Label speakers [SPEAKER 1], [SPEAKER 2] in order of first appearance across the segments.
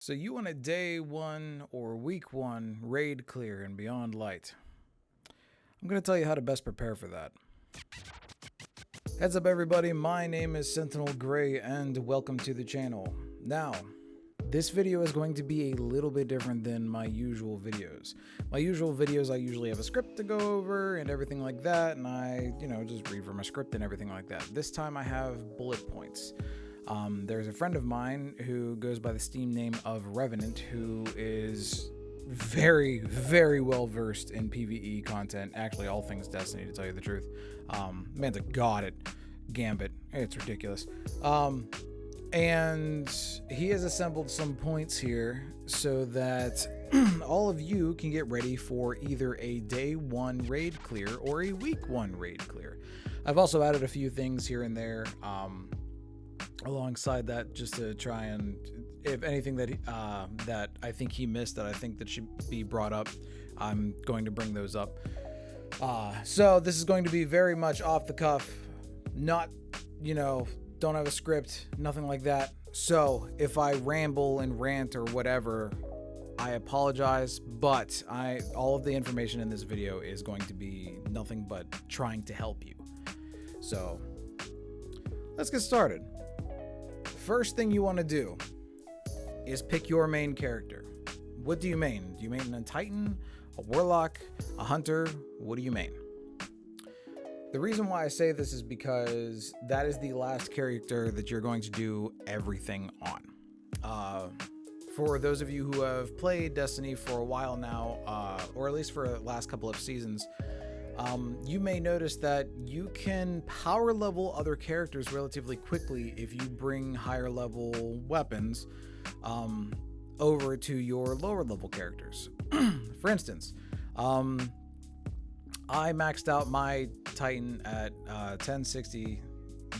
[SPEAKER 1] So you want a day one or week one raid clear in Beyond Light. I'm going to tell you how to best prepare for that. Heads up everybody, my name is Sentinel Grey and welcome to the channel. Now, this video is going to be a little bit different than my usual videos. My usual videos, I usually have a script to go over and everything like that, and I, just read from a script and everything like that. This time I have bullet points. There's a friend of mine who goes by the Steam name of Revenant, who is very, very well versed in PvE content. Actually, all things Destiny, to tell you the truth. Man's a god at Gambit. It's ridiculous. And he has assembled some points here so that all of you can get ready for either a day one raid clear or a week one raid clear. I've also added a few things here and there alongside that, just to try and, if anything that that I think he missed that I think that should be brought up, I'm going to bring those up. So this is going to be very much off the cuff, not, don't have a script, nothing like that. So if I ramble and rant or whatever, I apologize, but all of the information in this video is going to be nothing but trying to help you. So let's get started. First thing you want to do is pick your main character. What do you main? Do you main a Titan, a Warlock, a Hunter? What do you main? The reason why I say this is because that is the last character that you're going to do everything on. For those of you who have played Destiny for a while now, or at least for the last couple of seasons, you may notice that you can power level other characters relatively quickly if you bring higher level weapons over to your lower level characters. For instance, I maxed out my Titan at 1060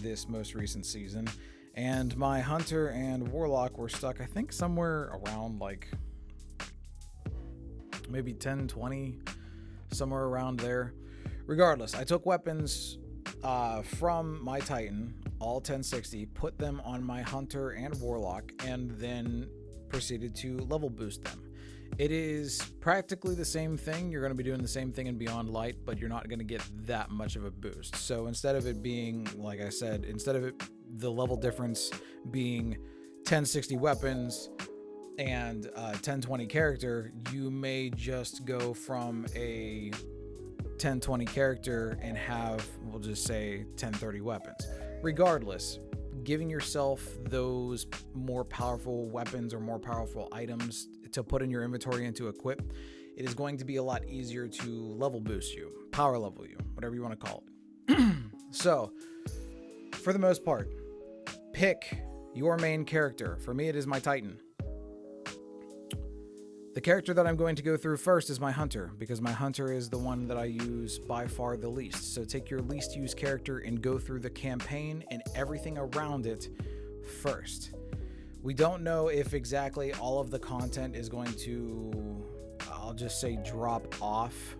[SPEAKER 1] this most recent season, and my Hunter and Warlock were stuck, I think, somewhere around like maybe 1020, somewhere around there. Regardless, I took weapons from my Titan, all 1060, put them on my Hunter and Warlock, and then proceeded to level boost them. It is practically the same thing. You're going to be doing the same thing in Beyond Light, but you're not going to get that much of a boost. So instead of it being, like I said, the level difference being 1060 weapons and 1020 character, you may just go from a 1020 character and have, we'll just say, 1030 weapons. Regardless, giving yourself those more powerful weapons or more powerful items to put in your inventory and to equip, it is going to be a lot easier to level boost you, power level you, whatever you want to call it. So, for the most part, pick your main character. For me, it is my Titan. The character that I'm going to go through first is my Hunter, because my Hunter is the one that I use by far the least. So take your least used character and go through the campaign and everything around it first. We don't know if exactly all of the content is going to, I'll just say, drop off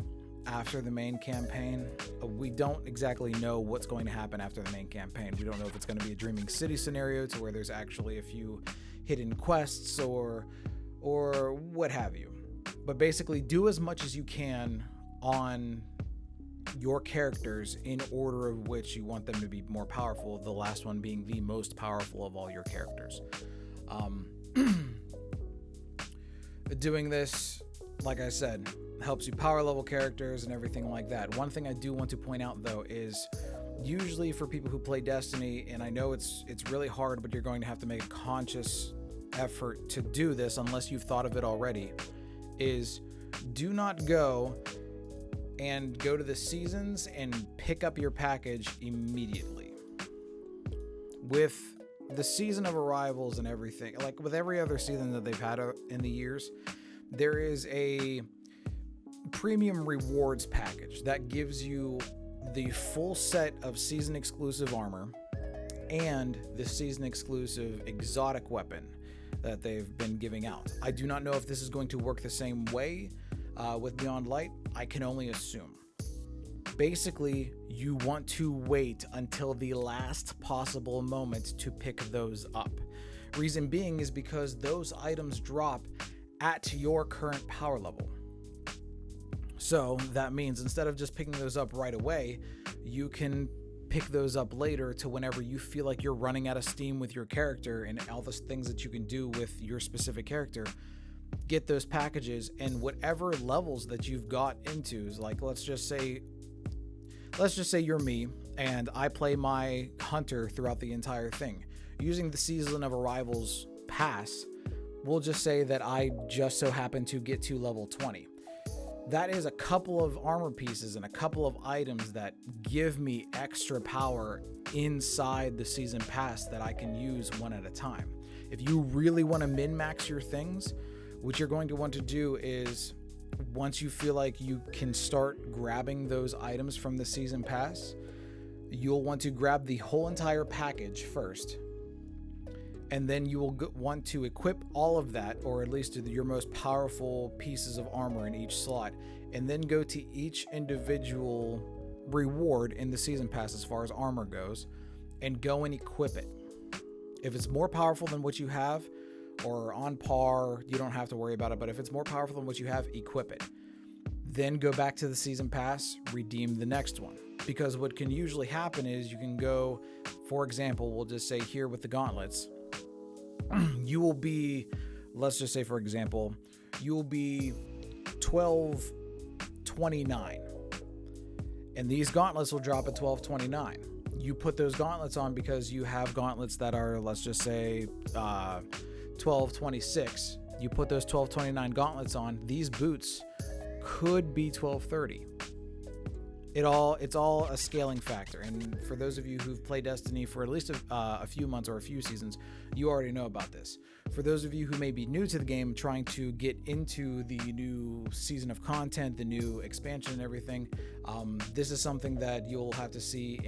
[SPEAKER 1] after the main campaign. We don't exactly know what's going to happen after the main campaign. We don't know if it's going to be a Dreaming City scenario to where there's actually a few hidden quests or what have you. But basically, do as much as you can on your characters in order of which you want them to be more powerful, the last one being the most powerful of all your characters. Doing this, like I said, helps you power level characters and everything like that. One thing I do want to point out, though, is usually for people who play Destiny, and I know it's really hard, but you're going to have to make a conscious effort to do this unless you've thought of it already, is do not go to the seasons and pick up your package immediately. With the season of arrivals and everything, like with every other season that they've had in the years, there is a premium rewards package that gives you the full set of season exclusive armor and the season exclusive exotic weapon that they've been giving out. I do not know if this is going to work the same way with Beyond Light. I can only assume. Basically, you want to wait until the last possible moment to pick those up. Reason being is because those items drop at your current power level. So that means instead of just picking those up right away, you can pick those up later to whenever you feel like you're running out of steam with your character and all the things that you can do with your specific character. Get those packages, and whatever levels that you've got into is like, let's just say you're me and I play my hunter throughout the entire thing. Using the Season of Arrivals pass, we'll just say that I just so happen to get to level 20. That is a couple of armor pieces and a couple of items that give me extra power inside the season pass that I can use one at a time. If you really want to min-max your things, what you're going to want to do is, once you feel like you can start grabbing those items from the season pass, you'll want to grab the whole entire package first. And then you will want to equip all of that, or at least your most powerful pieces of armor in each slot, and then go to each individual reward in the season pass as far as armor goes, and go and equip it. If it's more powerful than what you have, or on par, you don't have to worry about it, but if it's more powerful than what you have, equip it. Then go back to the season pass, redeem the next one. Because what can usually happen is you can go, for example, we'll just say here with the gauntlets, you will be, let's just say for example, you will be 1229, and these gauntlets will drop at 1229. You put those gauntlets on because you have gauntlets that are, let's just say 1226. You put those 1229 gauntlets on, these boots could be 1230. It's all a scaling factor, and for those of you who've played Destiny for at least a few months or a few seasons, you already know about this. For those of you who may be new to the game, trying to get into the new season of content, the new expansion and everything, this is something that you'll have to see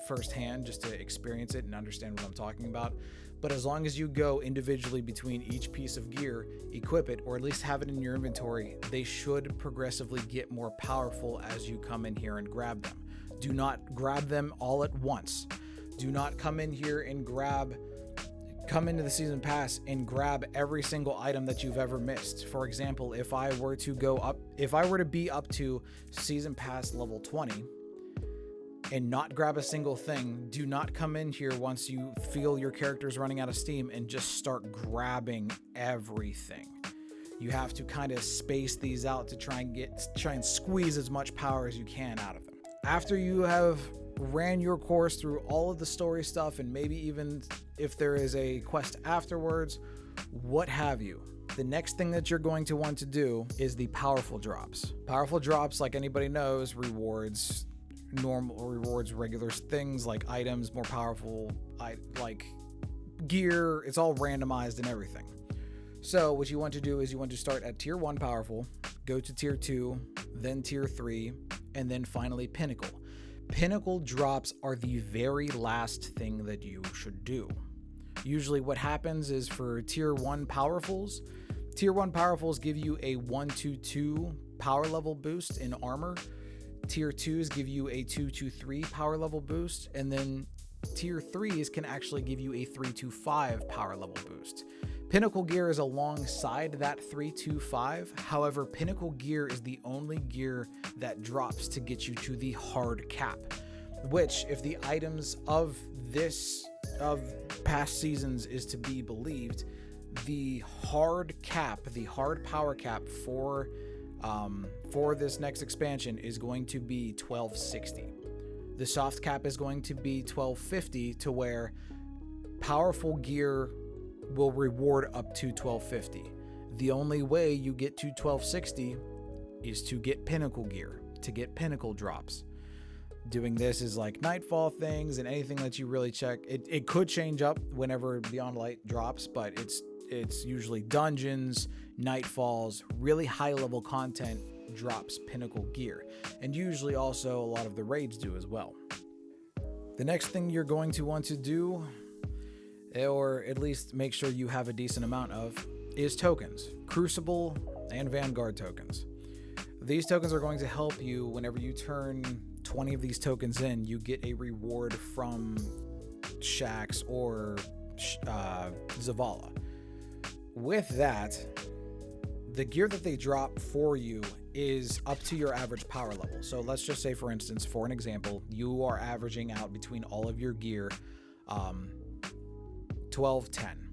[SPEAKER 1] firsthand just to experience it and understand what I'm talking about. But as long as you go individually between each piece of gear, equip it, or at least have it in your inventory, they should progressively get more powerful as you come in here and grab them. Do not grab them all at once. Do not come in here and come into the season pass and grab every single item that you've ever missed. For example, if I were to be up to season pass level 20 and not grab a single thing, do not come in here once you feel your character's running out of steam and just start grabbing everything. You have to kind of space these out to try and squeeze as much power as you can out of them. After you have ran your course through all of the story stuff, and maybe even if there is a quest afterwards, what have you, the next thing that you're going to want to do is the powerful drops. Powerful drops, like anybody knows, rewards regular things like items, more powerful like gear. It's all randomized and everything. So what you want to do is you want to start at tier 1 powerful, go to tier 2, then tier 3, and then finally pinnacle. Pinnacle drops are the very last thing that you should do. Usually what happens is for tier 1 powerfuls give you a 1-2 power level boost in armor. Tier 2s give you a 2-3 power level boost, and then tier 3s can actually give you a 3-5 power level boost. Pinnacle gear is alongside that 3-5. However, pinnacle gear is the only gear that drops to get you to the hard cap, which, if the items of past seasons is to be believed, the hard power cap for this next expansion is going to be 1260. The soft cap is going to be 1250, to where powerful gear will reward up to 1250. The only way you get to 1260 is to get pinnacle gear, to get pinnacle drops. Doing this is like nightfall things and anything that you really check. It could change up whenever Beyond Light drops, but it's usually dungeons, nightfalls, really high level content drops pinnacle gear, and usually also a lot of the raids do as well. The next thing you're going to want to do, or at least make sure you have a decent amount of, is tokens, Crucible and Vanguard tokens. These tokens are going to help you whenever you turn 20 of these tokens in. You get a reward from shacks or Zavala. With that, the gear that they drop for you is up to your average power level. So let's just say, for instance, for an example, you are averaging out between all of your gear 1210,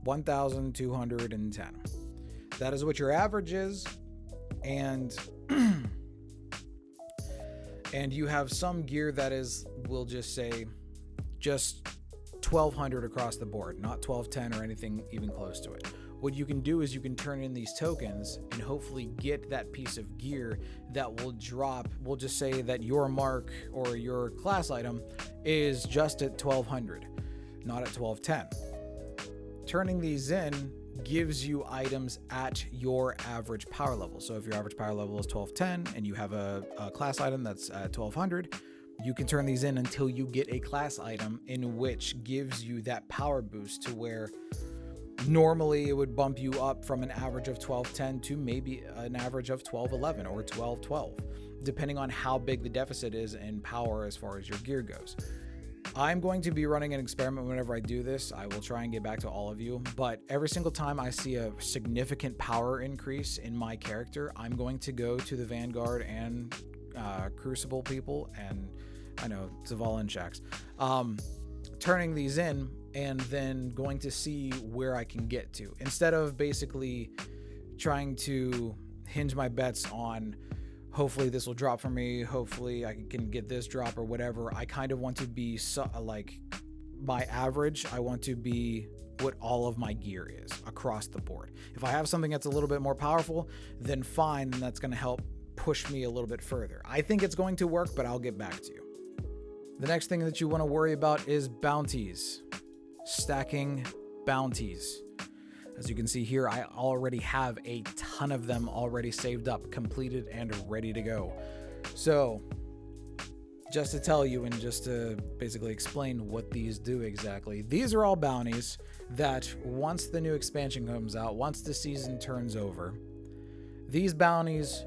[SPEAKER 1] 1210. That is what your average is, and and you have some gear that is, we'll just say, just 1200 across the board, not 1210 or anything even close to it. What you can do is you can turn in these tokens and hopefully get that piece of gear that will drop. We'll just say that your mark or your class item is just at 1200, not at 1210. Turning these in gives you items at your average power level. So if your average power level is 1210 and you have a class item that's at 1200, you can turn these in until you get a class item in which gives you that power boost to where normally it would bump you up from an average of 1210 to maybe an average of 1211 or 1212, depending on how big the deficit is in power as far as your gear goes. I'm going to be running an experiment whenever I do this. I will try and get back to all of you, but every single time I see a significant power increase in my character, I'm going to go to the Vanguard and Crucible people, and I know Zavala and Shax, turning these in and then going to see where I can get to, instead of basically trying to hinge my bets on hopefully this will drop for me, hopefully I can get this drop or whatever. I kind of want to be like my average. I want to be what all of my gear is across the board. If I have something that's a little bit more powerful, then fine, and that's going to help push me a little bit further. I think it's going to work, but I'll get back to you. The next thing that you want to worry about is bounties. Stacking bounties. As you can see here, I already have a ton of them already saved up, completed, and ready to go. So, just to tell you and just to basically explain what these do exactly, these are all bounties that once the new expansion comes out, once the season turns over, these bounties,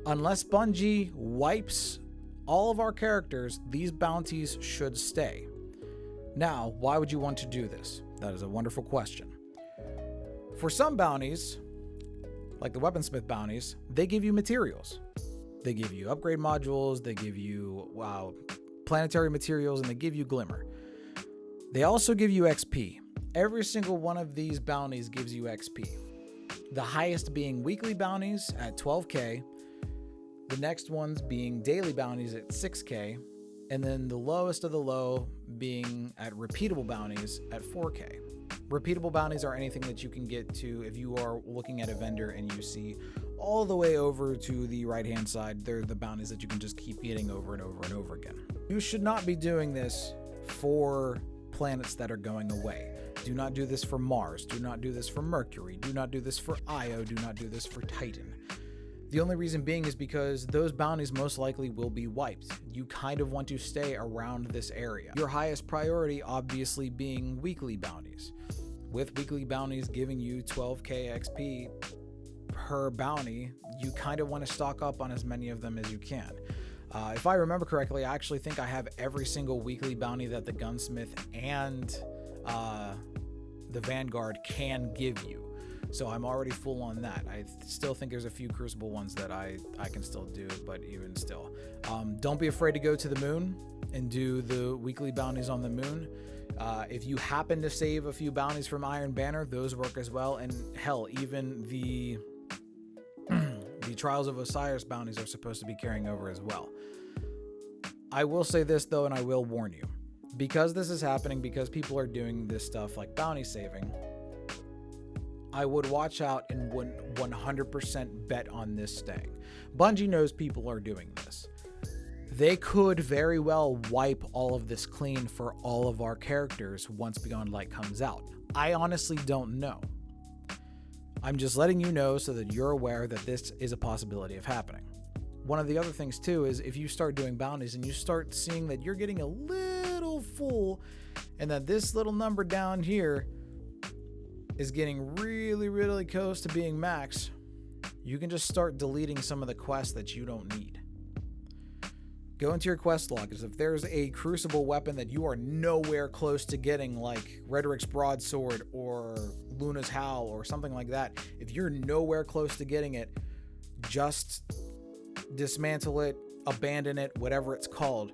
[SPEAKER 1] unless Bungie wipes all of our characters, these bounties should stay. Now, why would you want to do this? That is a wonderful question. For some bounties, like the Weaponsmith bounties, they give you materials. They give you upgrade modules, they give you planetary materials, and they give you glimmer. They also give you XP. Every single one of these bounties gives you XP. The highest being weekly bounties at 12k, the next ones being daily bounties at 6k, and then the lowest of the low being at repeatable bounties at 4k. Repeatable bounties are anything that you can get to if you are looking at a vendor and you see all the way over to the right hand side. They're the bounties that you can just keep getting over and over and over again. You should not be doing this for planets that are going away. Do not do this for Mars. Do not do this for Mercury. Do not do this for Io. Do not do this for Titan. The only reason being is because those bounties most likely will be wiped. You kind of want to stay around this area. Your highest priority obviously being weekly bounties. With weekly bounties giving you 12k XP per bounty, you kind of want to stock up on as many of them as you can. If I remember correctly, I actually think I have every single weekly bounty that the Gunsmith and the Vanguard can give you. So I'm already full on that. I still think there's a few Crucible ones that I can still do, but even still. Don't be afraid to go to the moon and do the weekly bounties on the moon. If you happen to save a few bounties from Iron Banner, those work as well. And hell, even the Trials of Osiris bounties are supposed to be carrying over as well. I will say this though, and I will warn you. Because this is happening, because people are doing this stuff like bounty saving, I would watch out and wouldn't 100% bet on this staying. Bungie knows people are doing this. They could very well wipe all of this clean for all of our characters once Beyond Light comes out. I honestly don't know. I'm just letting you know so that you're aware that this is a possibility of happening. One of the other things too is if you start doing bounties and you start seeing that you're getting a little full and that this little number down here is getting really, really close to being max, you can just start deleting some of the quests that you don't need. Go into your quest log, because if there's a crucible weapon that you are nowhere close to getting, like Redrix's broadsword or Luna's howl or something like that, if you're nowhere close to getting it, just dismantle it, abandon it, whatever it's called.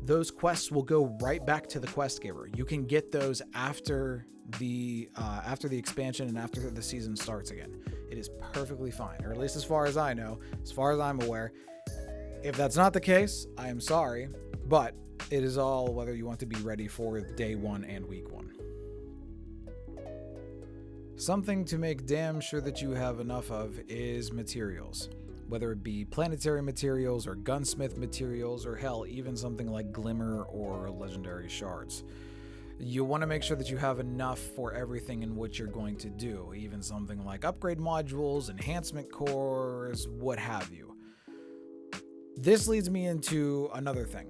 [SPEAKER 1] Those quests will go right back to the quest giver. You can get those after the expansion and after the season starts again. It is perfectly fine, or at least as far as I know, as far as I'm aware. If that's not the case, I am sorry, but it is all whether you want to be ready for day 1 and week 1. Something to make damn sure that you have enough of is materials. Whether it be planetary materials or gunsmith materials, or hell, even something like glimmer or legendary shards. You want to make sure that you have enough for everything in what you're going to do, even something like upgrade modules, enhancement cores, what have you. This leads me into another thing.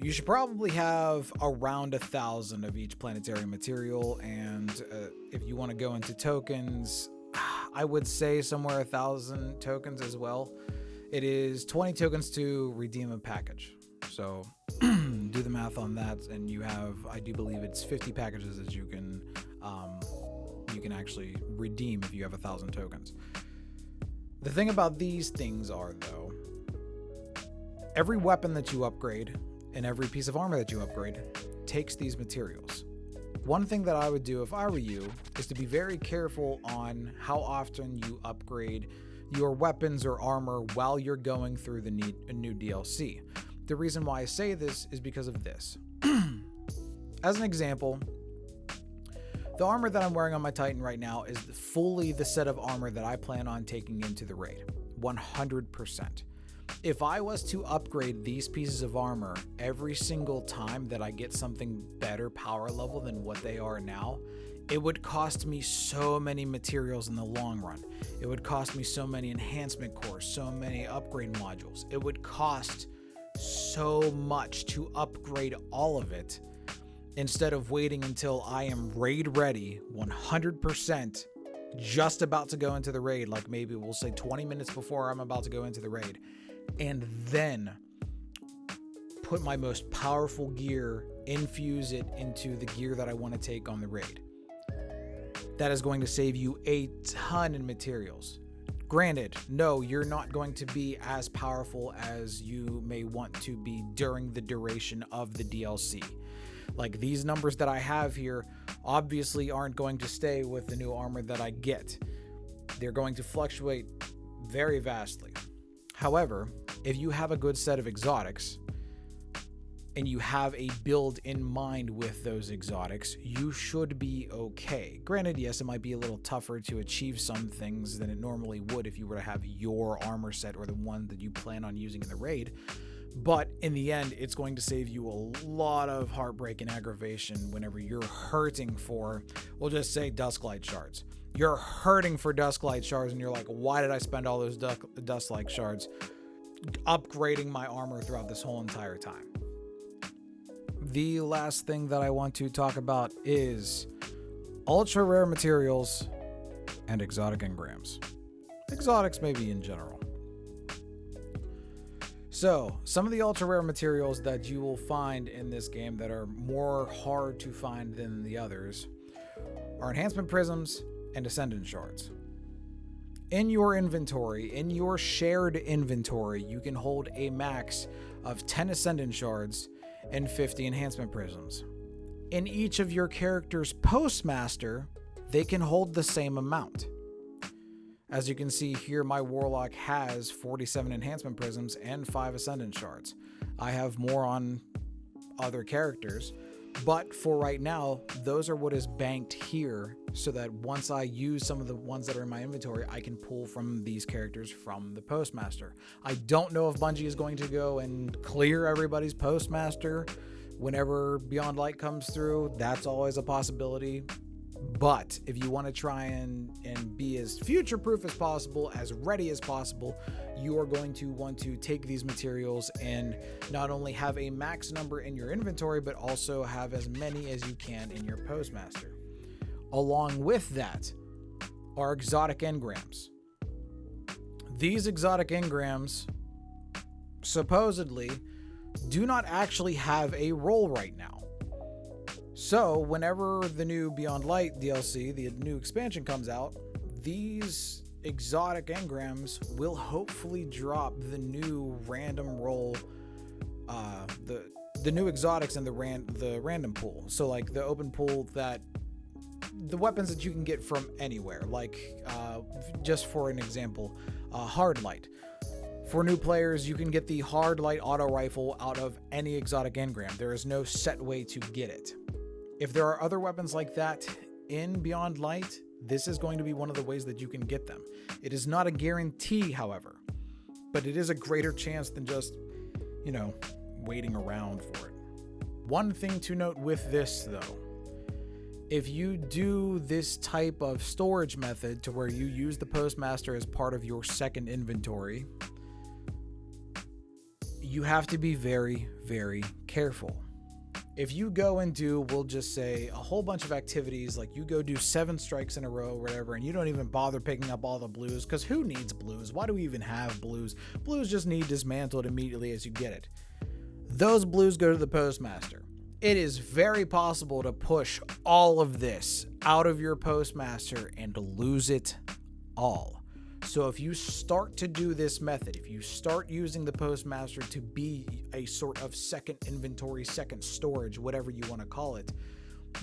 [SPEAKER 1] You should probably have around 1,000 of each planetary material, and if you want to go into tokens, I would say somewhere 1,000 tokens as well. It is 20 tokens to redeem a package. So do the math on that, and you have, I do believe it's 50 packages that you can actually redeem if you have 1,000 tokens. The thing about these things are, though, every weapon that you upgrade and every piece of armor that you upgrade takes these materials. One thing that I would do if I were you is to be very careful on how often you upgrade your weapons or armor while you're going through the new DLC. The reason why I say this is because of this. As an example, the armor that I'm wearing on my Titan right now is fully the set of armor that I plan on taking into the raid. 100%. If I was to upgrade these pieces of armor every single time that I get something better power level than what they are now, it would cost me so many materials in the long run. It would cost me so many enhancement cores, so many upgrade modules. It would cost so much to upgrade all of it instead of waiting until I am raid ready, 100%, just about to go into the raid, like maybe we'll say 20 minutes before I'm about to go into the raid, and then put my most powerful gear, infuse it into the gear that I want to take on the raid. That is going to save you a ton in materials. Granted, no, you're not going to be as powerful as you may want to be during the duration of the DLC. Like, these numbers that I have here obviously aren't going to stay with the new armor that I get. They're going to fluctuate very vastly. However, if you have a good set of exotics and you have a build in mind with those exotics, you should be okay. Granted, yes, it might be a little tougher to achieve some things than it normally would if you were to have your armor set or the one that you plan on using in the raid. But in the end, it's going to save you a lot of heartbreak and aggravation whenever you're hurting for, we'll just say, Dusklight shards. You're hurting for Dusklight shards and you're like, why did I spend all those Dusklight shards upgrading my armor throughout this whole entire time? The last thing that I want to talk about is ultra rare materials and exotic engrams. Exotics maybe in general. So, some of the ultra rare materials that you will find in this game that are more hard to find than the others are enhancement prisms and ascendant shards. In your inventory, in your shared inventory, you can hold a max of 10 ascendant shards and 50 enhancement prisms. In each of your character's postmaster, they can hold the same amount. As you can see here, my warlock has 47 enhancement prisms and 5 ascendant shards. I have more on other characters, but for right now, those are what is banked here, so that once I use some of the ones that are in my inventory, I can pull from these characters from the postmaster. I don't know if Bungie is going to go and clear everybody's postmaster whenever Beyond Light comes through. That's always a possibility. But if you want to try and be as future-proof as possible, as ready as possible, you are going to want to take these materials and not only have a max number in your inventory, but also have as many as you can in your postmaster. Along with that are exotic engrams. These exotic engrams supposedly do not actually have a role right now. So whenever the new Beyond Light DLC, the new expansion comes out, these exotic engrams will hopefully drop the new random role, the new exotics in the random pool. So like the open pool, that the weapons that you can get from anywhere, like just for an example, Hard Light. For new players, you can get the Hard Light auto rifle out of any exotic engram. There is no set way to get it. If there are other weapons like that in Beyond Light, this is going to be one of the ways that you can get them. It is not a guarantee, however, but it is a greater chance than just, waiting around for it. One thing to note with this, though, if you do this type of storage method to where you use the Postmaster as part of your second inventory, you have to be very, very careful. If you go and do, we'll just say, a whole bunch of activities, like you go do 7 strikes in a row or whatever, and you don't even bother picking up all the blues, because who needs blues? Why do we even have blues? Blues just need dismantled immediately as you get it. Those blues go to the Postmaster. It is very possible to push all of this out of your Postmaster and to lose it all. So if you start to do this method, if you start using the Postmaster to be a sort of second inventory, second storage, whatever you want to call it,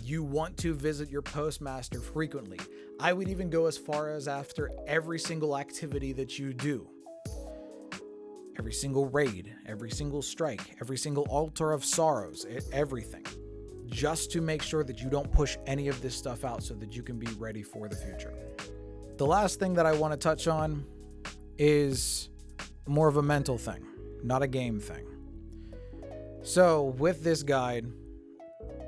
[SPEAKER 1] you want to visit your Postmaster frequently. I would even go as far as after every single activity that you do. Every single raid, every single strike, every single altar of sorrows, everything. Just to make sure that you don't push any of this stuff out so that you can be ready for the future. The last thing that I want to touch on is more of a mental thing, not a game thing. So with this guide,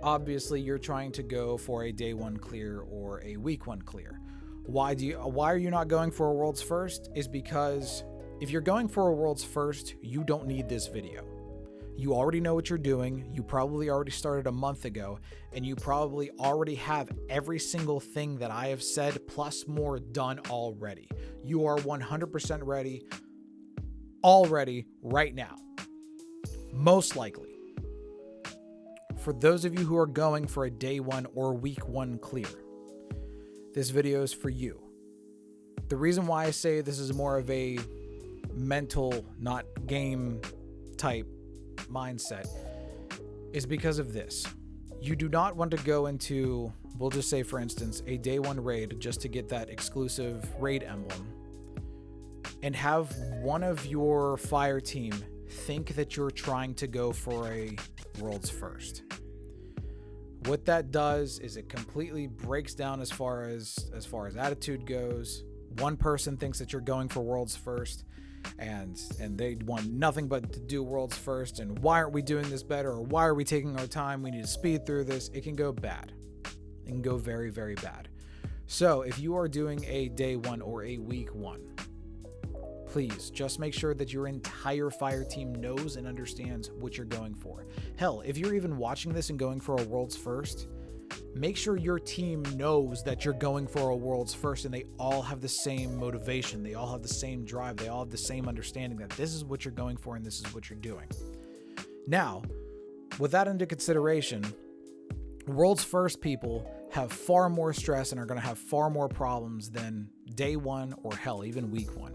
[SPEAKER 1] obviously you're trying to go for a day 1 clear or a week 1 clear. Why are you not going for a world's first? Is because if you're going for a world's first, you don't need this video. You already know what you're doing. You probably already started a month ago, and you probably already have every single thing that I have said plus more done already. You are 100% ready already right now. Most likely. For those of you who are going for a day 1 or week 1 clear, this video is for you. The reason why I say this is more of a mental, not game type mindset is because of this. You do not want to go into, we'll just say for instance, a day 1 raid just to get that exclusive raid emblem and have one of your fire team think that you're trying to go for a world's first. What that does is it completely breaks down as far as attitude goes. One person thinks that you're going for world's first, and they want nothing but to do world's first, and why aren't we doing this better, or why are we taking our time, we need to speed through this. It can go bad. It can go very, very bad. So if you are doing a day 1 or a week 1, please just make sure that your entire fire team knows and understands what you're going for. Hell, if you're even watching this and going for a world's first, make sure your team knows that you're going for a world's first and they all have the same motivation. They all have the same drive. They all have the same understanding that this is what you're going for and this is what you're doing. Now, with that into consideration, world's first people have far more stress and are going to have far more problems than day 1 or hell, even week 1.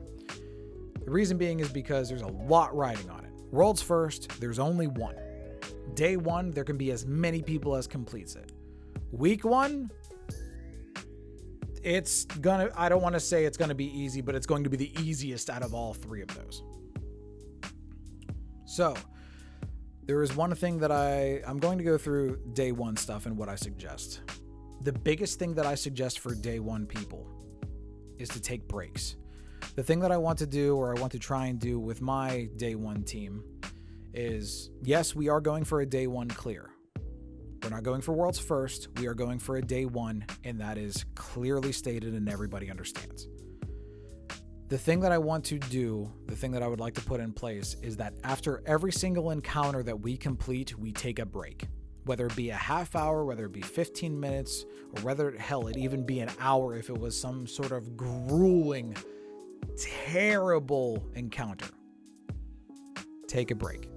[SPEAKER 1] The reason being is because there's a lot riding on it. World's first, there's only one. Day 1, there can be as many people as completes it. Week 1, I don't want to say it's going to be easy, but it's going to be the easiest out of all 3 of those. So there is one thing that I'm going to go through day 1 stuff and what I suggest. The biggest thing that I suggest for day 1 people is to take breaks. The thing that I want to do, or I want to try and do with my day 1 team is, yes, we are going for a day 1 clear. We're not going for world's first. We are going for a day 1, and that is clearly stated and everybody understands. The thing that I want to do, the thing that I would like to put in place is that after every single encounter that we complete, we take a break. Whether it be a half hour, whether it be 15 minutes, or whether, hell, it even be an hour if it was some sort of grueling, terrible encounter. Take a break.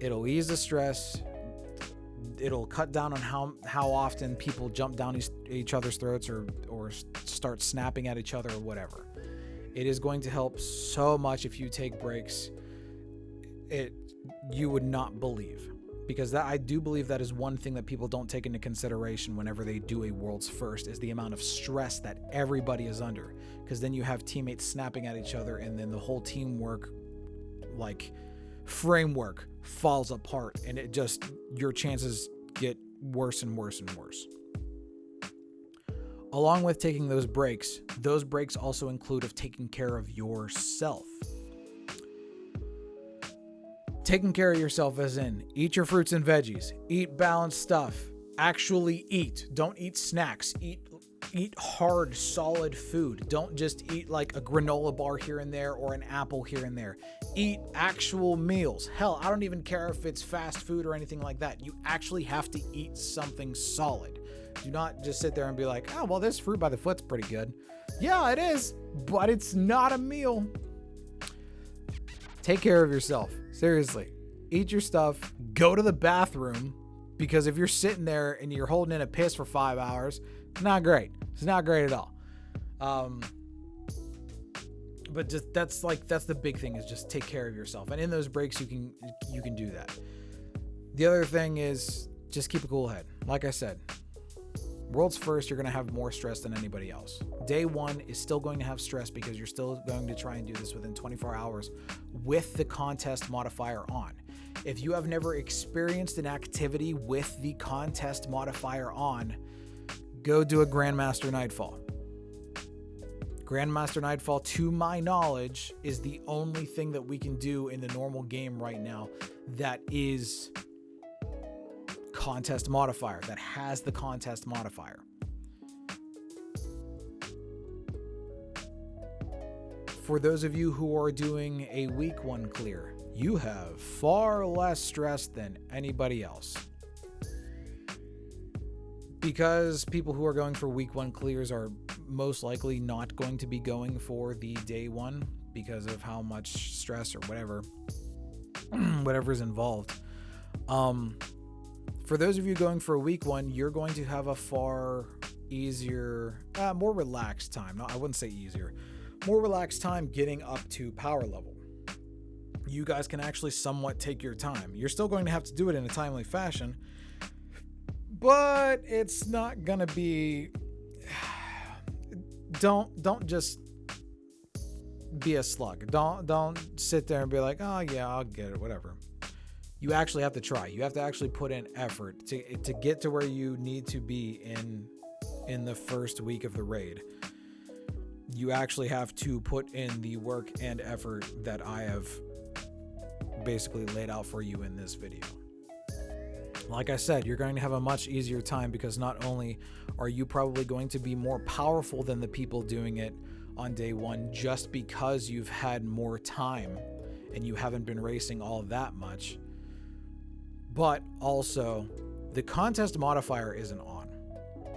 [SPEAKER 1] It'll ease the stress. It'll cut down on how often people jump down each other's throats or start snapping at each other or whatever. It is going to help so much if you take breaks. You would not believe, because I do believe that is one thing that people don't take into consideration whenever they do a world's first, is the amount of stress that everybody is under. Because then you have teammates snapping at each other, and then the whole teamwork framework falls apart, and your chances get worse and worse and worse. Along with taking those breaks also include of taking care of yourself. Taking care of yourself as in, eat your fruits and veggies, eat balanced stuff, actually eat. Don't eat snacks, eat hard, solid food. Don't just eat like a granola bar here and there or an apple here and there. Eat actual meals. Hell, I don't even care if it's fast food or anything like that. You actually have to eat something solid. Do not just sit there and be like, oh, well, this fruit by the foot's pretty good. Yeah, it is, but it's not a meal. Take care of yourself. Seriously. Eat your stuff. Go to the bathroom, because if you're sitting there and you're holding in a piss for 5 hours, it's not great. It's not great at all. But just that's the big thing, is just take care of yourself. And in those breaks, you can do that. The other thing is just keep a cool head. Like I said, world's first, you're going to have more stress than anybody else. Day one is still going to have stress because you're still going to try and do this within 24 hours with the contest modifier on. If you have never experienced an activity with the contest modifier on, go do a Grandmaster Nightfall. Grandmaster Nightfall, to my knowledge, is the only thing that we can do in the normal game right now that is contest modifier, that has the contest modifier. For those of you who are doing a week one clear, you have far less stress than anybody else. Because people who are going for week one clears are most likely not going to be going for the day one because of how much stress or whatever's involved. For those of you going for a week one, you're going to have a far easier, more relaxed time. No, I wouldn't say easier. More relaxed time getting up to power level. You guys can actually somewhat take your time. You're still going to have to do it in a timely fashion, but it's not going to be... Don't just be a slug. Don't sit there and be like, oh yeah, I'll get it, whatever. You actually have to try. You have to actually put in effort to get to where you need to be in the first week of the raid. You actually have to put in the work and effort that I have basically laid out for you in this video. Like I said, you're going to have a much easier time because not only are you probably going to be more powerful than the people doing it on day one just because you've had more time and you haven't been racing all that much, but also the contest modifier isn't on.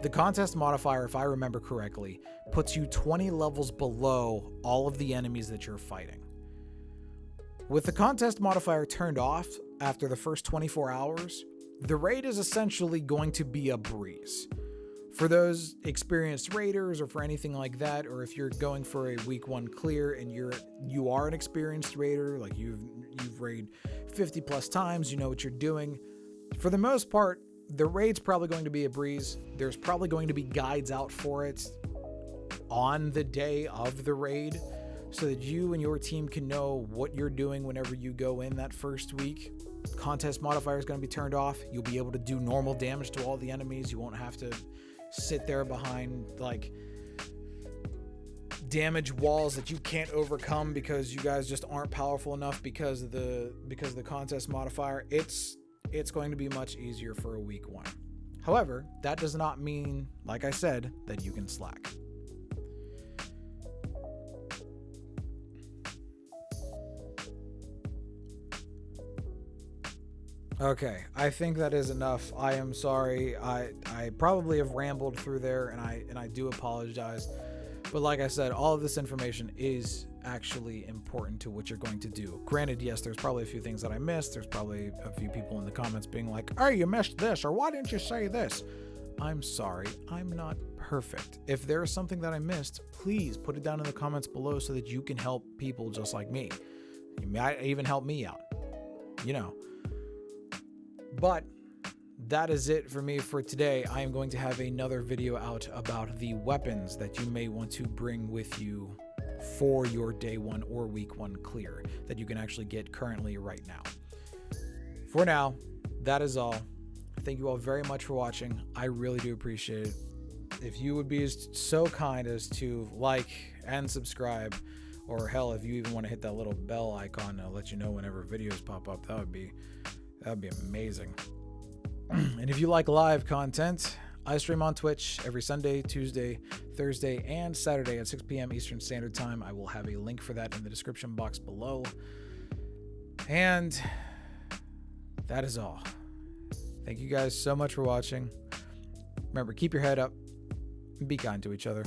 [SPEAKER 1] The contest modifier, if I remember correctly, puts you 20 levels below all of the enemies that you're fighting. With the contest modifier turned off after the first 24 hours, the raid is essentially going to be a breeze. For those experienced raiders or for anything like that, or if you're going for a week one clear and you are an experienced raider, like you've raided 50 plus times, you know what you're doing. For the most part, the raid's probably going to be a breeze. There's probably going to be guides out for it on the day of the raid so that you and your team can know what you're doing whenever you go in that first week. Contest modifier is going to be turned off. You'll be able to do normal damage to all the enemies. You won't have to sit there behind like damage walls that you can't overcome because you guys just aren't powerful enough because of the contest modifier. It's going to be much easier for a week one. However, that does not mean, like I said, that you can slack. Okay, I think that is enough. I am sorry. I probably have rambled through there, and I do apologize. But like I said, all of this information is actually important to what you're going to do. Granted, yes, there's probably a few things that I missed. There's probably a few people in the comments being like, "Oh, you missed this," or "Why didn't you say this?" I'm sorry, I'm not perfect. If there is something that I missed, please put it down in the comments below so that you can help people just like me. You might even help me out, you know. But that is it for me for today. I am going to have another video out about the weapons that you may want to bring with you for your day one or week one clear that you can actually get currently right now. For now, that is all. Thank you all very much for watching. I really do appreciate it. If you would be so kind as to like and subscribe, or hell, if you even want to hit that little bell icon to let you know whenever videos pop up, that would be amazing. And if you like live content, I stream on Twitch every Sunday, Tuesday, Thursday, and Saturday at 6 p.m. Eastern Standard Time. I will have a link for that in the description box below. And that is all. Thank you guys so much for watching. Remember, keep your head up and be kind to each other.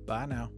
[SPEAKER 1] Bye now.